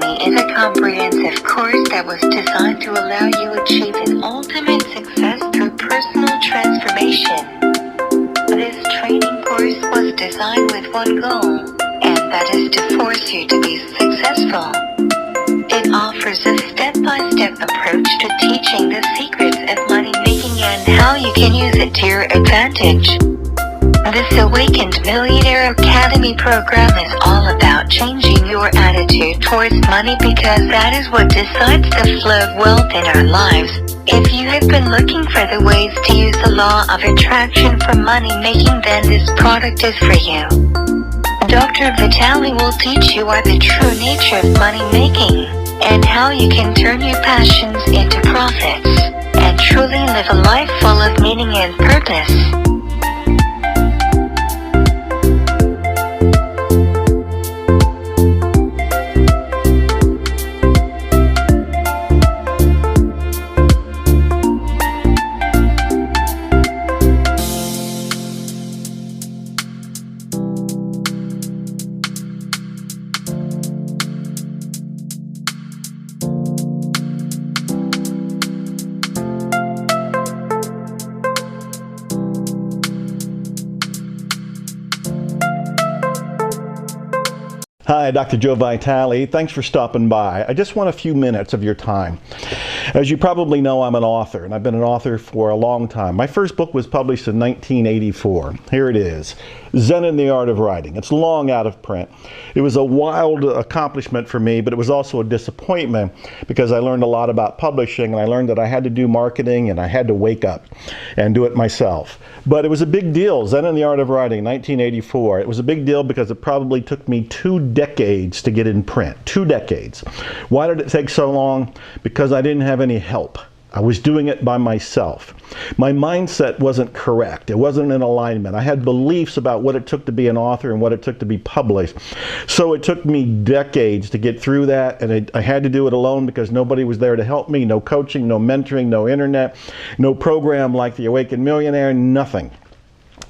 Academy is a comprehensive course that was designed to allow you to achieve an ultimate success through personal transformation. This training course was designed with one goal, and that is to force you to be successful. It offers a step-by-step approach to teaching the secrets of money making and how you can use it to your advantage. This Awakened Millionaire Academy program is all about changing your attitude towards money, because that is what decides the flow of wealth in our lives. If you have been looking for the ways to use the law of attraction for money making, then this product is for you. Dr. Vitale will teach you what the true nature of money making and how you can turn your passions into profits and truly live a life full of meaning and purpose. Hi, Dr. Joe Vitale. Thanks for stopping by. I just want a few minutes of your time. As you probably know, I'm an author, and I've been an author for a long time. My first book was published in 1984. Here it is, Zen and the Art of Writing. It's long out of print. It was a wild accomplishment for me, but it was also a disappointment because I learned a lot about publishing, and I learned that I had to do marketing and I had to wake up and do it myself. But it was a big deal, Zen and the Art of Writing, 1984. It was a big deal because it probably took me 2 decades to get in print. 2 decades. Why did it take so long? Because I didn't have any help. I was doing it by myself. My mindset wasn't correct. It wasn't in alignment. I had beliefs about what it took to be an author and what it took to be published. So it took me decades to get through that, and I had to do it alone because nobody was there to help me. No coaching, no mentoring, no internet, no program like the Awakened Millionaire, nothing.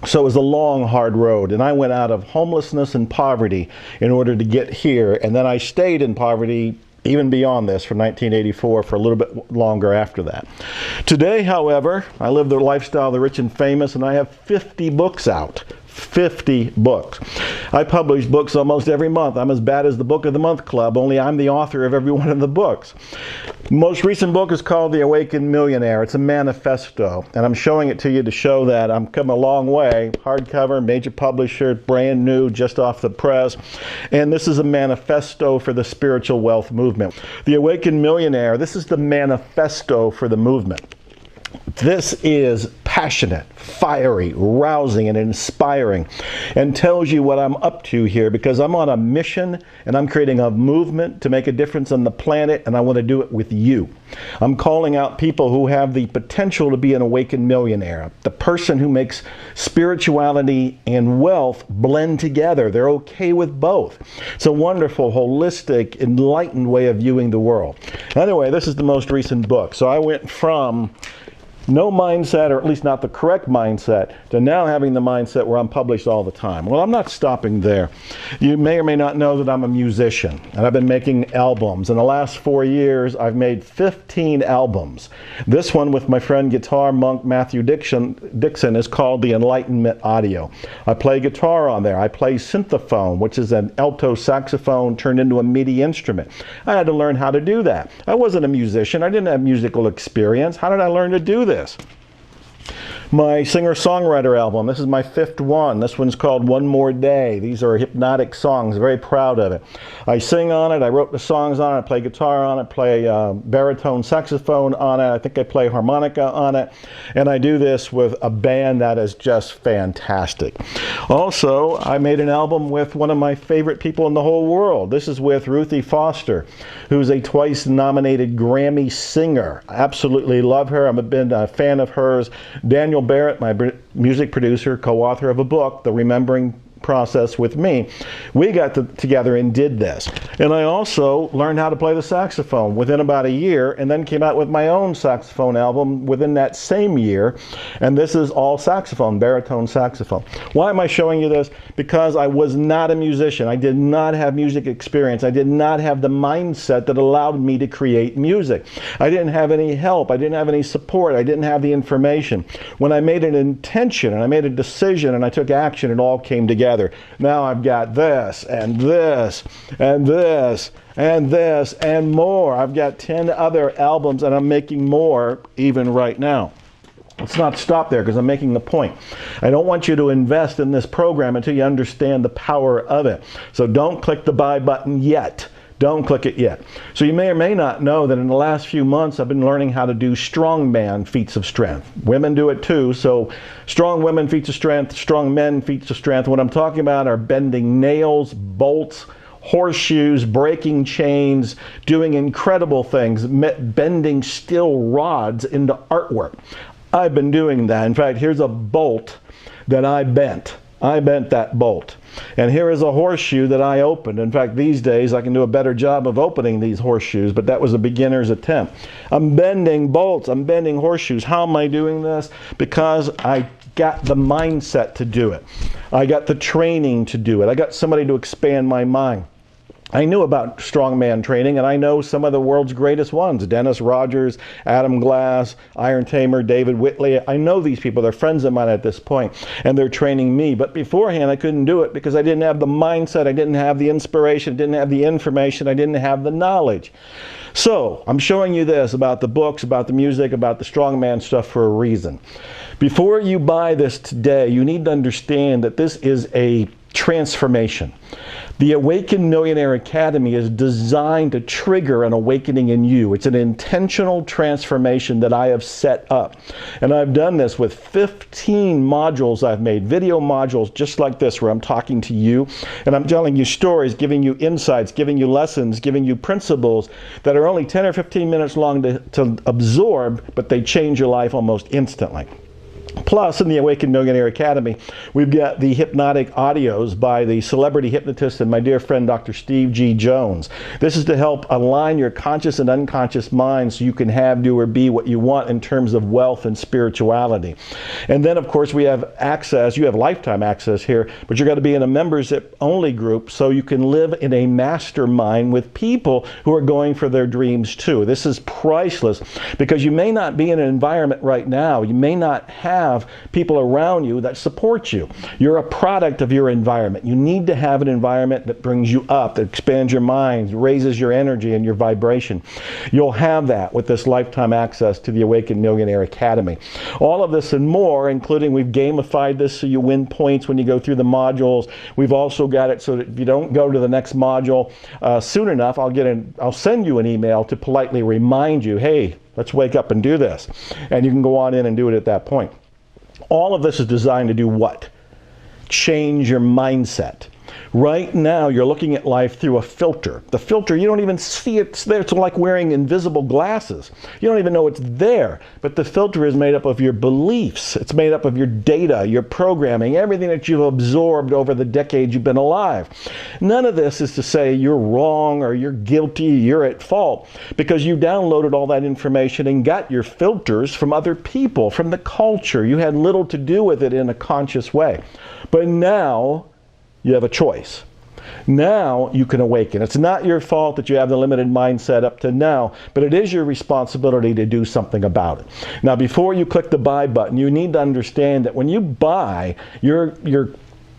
So it was a long, hard road, and I went out of homelessness and poverty in order to get here, and then I stayed in poverty even beyond this from 1984 for a little bit longer after that. Today, however, I live the lifestyle of the rich and famous, and I have 50 books out. 50 books. I publish books almost every month. I'm as bad as the Book of the Month Club, only I'm the author of every one of the books. Most recent book is called The Awakened Millionaire. It's a manifesto, and I'm showing it to you to show that I'm come a long way. Hardcover, major publisher, brand new, just off the press. And this is a manifesto for the spiritual wealth movement. The Awakened Millionaire, this is the manifesto for the movement. This is passionate, fiery, rousing, and inspiring, and tells you what I'm up to here, because I'm on a mission and I'm creating a movement to make a difference on the planet, and I want to do it with you. I'm calling out people who have the potential to be an awakened millionaire, the person who makes spirituality and wealth blend together. They're okay with both. It's a wonderful, holistic, enlightened way of viewing the world. Anyway, this is the most recent book. So I went from no mindset, or at least not the correct mindset, to now having the mindset where I'm published all the time. Well, I'm not stopping there. You may or may not know that I'm a musician, and I've been making albums. In the last 4 years, I've made 15 albums. This one with my friend guitar monk Matthew Dixon is called the Enlightenment Audio. I play guitar on there. I play synthophones, which is an alto saxophone turned into a MIDI instrument. I had to learn how to do that. I wasn't a musician. I didn't have musical experience. How did I learn to do this? My singer-songwriter album, this is my 5th one. This one's called One More Day. These are hypnotic songs, very proud of it. I sing on it, I wrote the songs on it, I play guitar on it, play baritone saxophone on it, I think I play harmonica on it, and I do this with a band that is just fantastic. Also, I made an album with one of my favorite people in the whole world. This is with Ruthie Foster, who's a twice-nominated Grammy singer. I absolutely love her. I've been a fan of hers. Daniel Barrett, my music producer, co-author of a book, The Remembering process with me. We got together and did this. And I also learned how to play the saxophone within about a year, and then came out with my own saxophone album within that same year. And this is all saxophone, baritone saxophone. Why am I showing you this? Because I was not a musician. I did not have music experience. I did not have the mindset that allowed me to create music. I didn't have any help. I didn't have any support. I didn't have the information. When I made an intention and I made a decision and I took action, it all came together. Now I've got this and this and this and this and more. I've got 10 other albums, and I'm making more even right now. Let's not stop there, because I'm making the point. I don't want you to invest in this program until you understand the power of it. So don't click the buy button yet. Don't click it yet. So you may or may not know that in the last few months I've been learning how to do strongman feats of strength. Women do it too. So strong women feats of strength, strong men feats of strength. What I'm talking about are bending nails, bolts, horseshoes, breaking chains, doing incredible things, bending steel rods into artwork. I've been doing that. In fact, here's a bolt that I bent. I bent that bolt. And here is a horseshoe that I opened. In fact, these days I can do a better job of opening these horseshoes, but that was a beginner's attempt. I'm bending bolts. I'm bending horseshoes. How am I doing this? Because I got the mindset to do it. I got the training to do it. I got somebody to expand my mind. I knew about strongman training, and I know some of the world's greatest ones. Dennis Rogers, Adam Glass, Iron Tamer, David Whitley. I know these people. They're friends of mine at this point, and they're training me. But beforehand, I couldn't do it because I didn't have the mindset. I didn't have the inspiration. I didn't have the information. I didn't have the knowledge. So I'm showing you this about the books, about the music, about the strongman stuff for a reason. Before you buy this today, you need to understand that this is a transformation. The Awakened Millionaire Academy is designed to trigger an awakening in you. It's an intentional transformation that I have set up. And I've done this with 15 modules I've made, video modules just like this, where I'm talking to you and I'm telling you stories, giving you insights, giving you lessons, giving you principles that are only 10 or 15 minutes long to absorb, but they change your life almost instantly. Plus, in the Awakened Millionaire Academy, we've got the hypnotic audios by the celebrity hypnotist and my dear friend, Dr. Steve G. Jones. This is to help align your conscious and unconscious mind so you can have, do, or be what you want in terms of wealth and spirituality. And then, of course, we have access. You have lifetime access here, but you're going to be in a members-only group so you can live in a mastermind with people who are going for their dreams too. This is priceless because you may not be in an environment right now. You may not have people around you that support you. You're a product of your environment. You need to have an environment that brings you up, that expands your mind, raises your energy and your vibration. You'll have that with this lifetime access to the Awakened Millionaire Academy. All of this and more, including we've gamified this so you win points when you go through the modules. We've also got it so that if you don't go to the next module soon enough, I'll send you an email to politely remind you, hey, let's wake up and do this. And you can go on in and do it at that point. All of this is designed to do what? Change your mindset. Right now, you're looking at life through a filter. The filter, you don't even see it's there. It's like wearing invisible glasses. You don't even know it's there. But the filter is made up of your beliefs. It's made up of your data, your programming, everything that you've absorbed over the decades you've been alive. None of this is to say you're wrong or you're guilty, you're at fault, because you downloaded all that information and got your filters from other people, from the culture. You had little to do with it in a conscious way. But now, you have a choice. Now you can awaken. It's not your fault that you have the limited mindset up to now, but it is your responsibility to do something about it. Now, before you click the buy button, you need to understand that when you buy, you're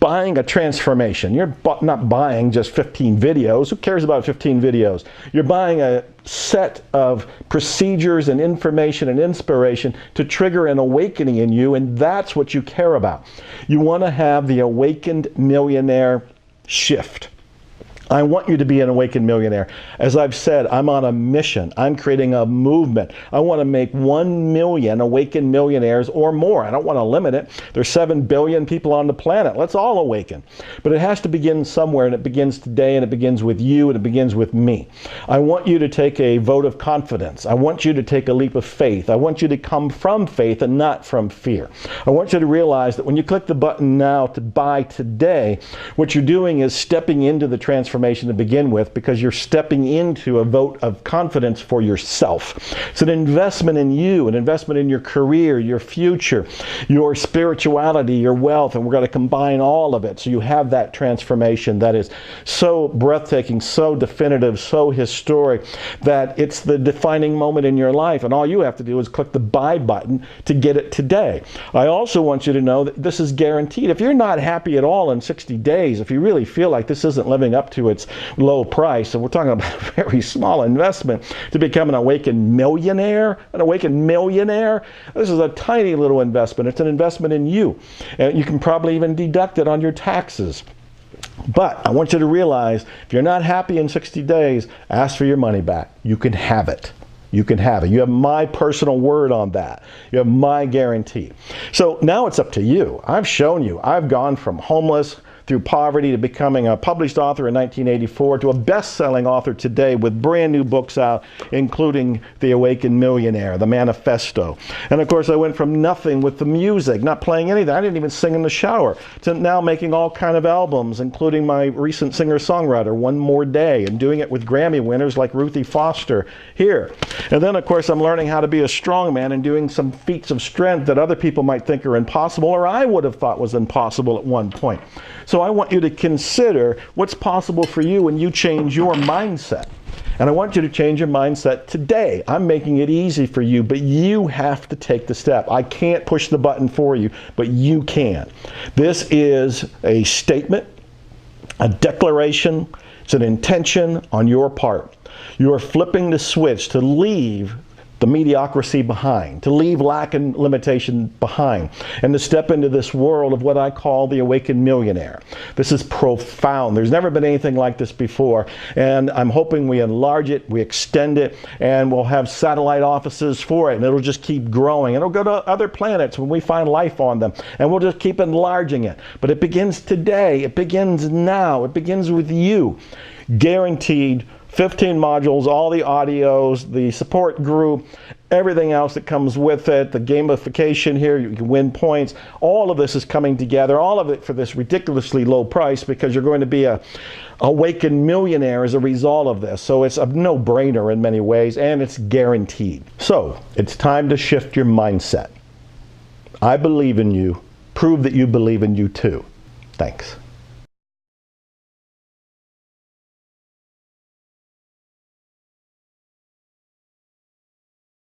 buying a transformation. You're not buying just 15 videos. Who cares about 15 videos? You're buying a set of procedures and information and inspiration to trigger an awakening in you, and that's what you care about. You want to have the Awakened Millionaire shift. I want you to be an awakened millionaire. As I've said, I'm on a mission. I'm creating a movement. I want to make 1 million awakened millionaires or more. I don't want to limit it. There's 7 billion people on the planet. Let's all awaken. But it has to begin somewhere, and it begins today, and it begins with you, and it begins with me. I want you to take a vote of confidence. I want you to take a leap of faith. I want you to come from faith and not from fear. I want you to realize that when you click the button now to buy today, what you're doing is stepping into the transformation to begin with, because you're stepping into a vote of confidence for yourself. It's an investment in you, an investment in your career, your future, your spirituality, your wealth, and we're going to combine all of it so you have that transformation that is so breathtaking, so definitive, so historic, that it's the defining moment in your life, and all you have to do is click the buy button to get it today. I also want you to know that this is guaranteed. If you're not happy at all in 60 days, if you really feel like this isn't living up to its low price, and we're talking about a very small investment to become an awakened millionaire, this is a tiny little investment. It's an investment in you. And you can probably even deduct it on your taxes. But I want you to realize, if you're not happy in 60 days, ask for your money back. You can have it. You can have it. You have my personal word on that. You have my guarantee. So now it's up to you. I've shown you. I've gone from homeless through poverty to becoming a published author in 1984 to a best-selling author today with brand new books out, including The Awakened Millionaire, The Manifesto. And of course, I went from nothing with the music, not playing anything. I didn't even sing in the shower, to now making all kind of albums, including my recent singer-songwriter, One More Day, and doing it with Grammy winners like Ruthie Foster here. And then, of course, I'm learning how to be a strong man and doing some feats of strength that other people might think are impossible, or I would have thought was impossible at one point. So I want you to consider what's possible for you when you change your mindset. And I want you to change your mindset today. I'm making it easy for you, but you have to take the step. I can't push the button for you, but you can. This is a statement, a declaration. It's an intention on your part. You are flipping the switch to leave the mediocrity behind, to leave lack and limitation behind, and to step into this world of what I call the awakened millionaire. This is profound. There's never been anything like this before, and I'm hoping we enlarge it, we extend it, and we'll have satellite offices for it, and it'll just keep growing. It'll go to other planets when we find life on them, and we'll just keep enlarging it. But it begins today. It begins now. It begins with you. Guaranteed 15 modules, all the audios, the support group, everything else that comes with it, the gamification here, you can win points. All of this is coming together, all of it for this ridiculously low price, because you're going to be a awakened millionaire as a result of this. So it's a no-brainer in many ways, and it's guaranteed. So it's time to shift your mindset. I believe in you. Prove that you believe in you too. Thanks.